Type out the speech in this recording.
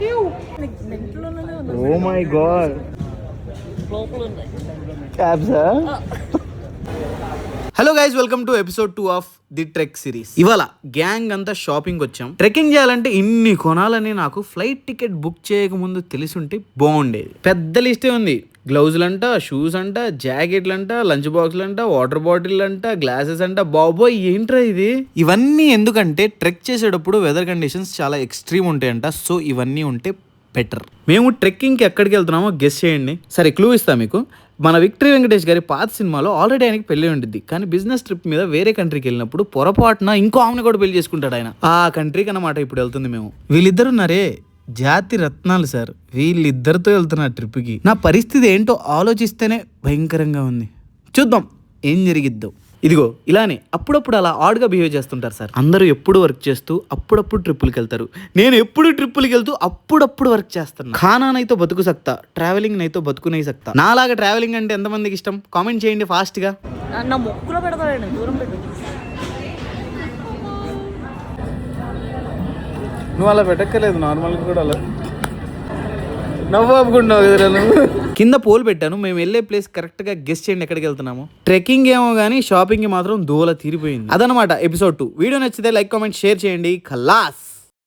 Oh my god, hello guys, welcome to episode 2 of the trek series. ఇవాళ gang అంతా shopping వచ్చాం. Trekking చేయాలంటే ఇన్ని కొనాలని నాకు ఫ్లైట్ టికెట్ బుక్ చేయకముందు తెలిసుంటే బాగుండేది. పెద్ద లిస్టే ఉంది. గ్లౌజులు అంట, షూస్ అంట, జాకెట్లు అంట, లంచ్ బాక్సులు అంట, వాటర్ బాటిల్ అంట, గ్లాసెస్ అంట. బాబోయ్ ఏంట్రా ఇది? ఇవన్నీ ఎందుకంటే ట్రెక్ చేసేటప్పుడు వెదర్ కండిషన్స్ చాలా ఎక్స్ట్రీమ్ ఉంటాయంట. సో ఇవన్నీ ఉంటే బెటర్. మేము ట్రెక్కింగ్కి ఎక్కడికి వెళ్తున్నామో గెస్ చేయండి. సరే, క్లూ ఇస్తా మీకు. మన విక్టరీ వెంకటేష్ గారి పాత సినిమాలో ఆల్రెడీ ఆయనకి పెళ్లి ఉంటుంది. కానీ బిజినెస్ ట్రిప్ మీద వేరే కంట్రీకి వెళ్ళినప్పుడు పొరపాటున ఇంకో ఆమెను కూడా పెళ్లి చేసుకుంటాడు ఆయన. ఆ కంట్రీకి అన్నమాట ఇప్పుడు వెళ్తుంది మేము. వీళ్ళిద్దరున్నారే జాతి రత్నాలు సార్. వీళ్ళిద్దరితో వెళ్తున్న ట్రిప్కి నా పరిస్థితి ఏంటో ఆలోచిస్తేనే భయంకరంగా ఉంది. చూద్దాం ఏం జరిగిద్దో. ఇదిగో ఇలానే అప్పుడప్పుడు అలా ఆడ్గా బిహేవ్ చేస్తుంటారు సార్. అందరూ ఎప్పుడు వర్క్ చేస్తూ అప్పుడప్పుడు ట్రిప్పులకి వెళ్తారు. నేను ఎప్పుడు ట్రిప్పులకి వెళ్తూ అప్పుడప్పుడు వర్క్ చేస్తాను. ఖానా నైతో బతుకు సక్తా, ట్రావెలింగ్ నైతో బతుకు నై సక్తా. నాలాగా ట్రావెలింగ్ అంటే ఎంతమందికి ఇష్టం? కామెంట్ చేయండి ఫాస్ట్గా. నా మొక్కులో పెడతాడండి, దూరం పెట్టు. నువ్వు అలా పెట్టక్కర్లేదు, నార్మల్గా కూడా అలా నవ్వుకుంటున్నావు కదా నువ్వు. కింద పోల్ పెట్టాను. మేము వెళ్ళే ప్లేస్ కరెక్ట్ గా గెస్ చేయండి ఎక్కడికి వెళ్తున్నాము. ట్రెక్కింగ్ ఏమో కానీ షాపింగ్ మాత్రం దూల తీరిపోయింది. అదనమాట ఎపిసోడ్ 2. వీడియో నచ్చితే లైక్, కామెంట్, షేర్ చేయండి. ఖలాస్.